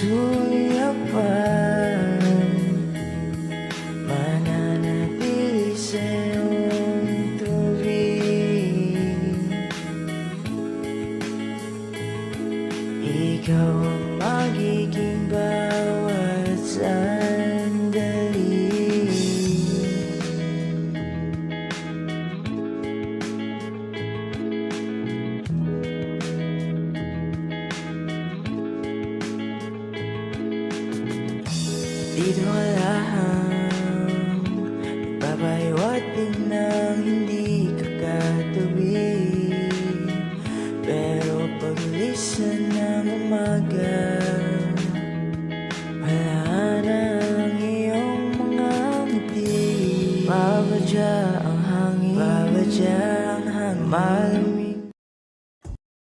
suyapan, mananatili sa iyong tuwing. Ikaw ang magiging bawat sandali. Dito ka lang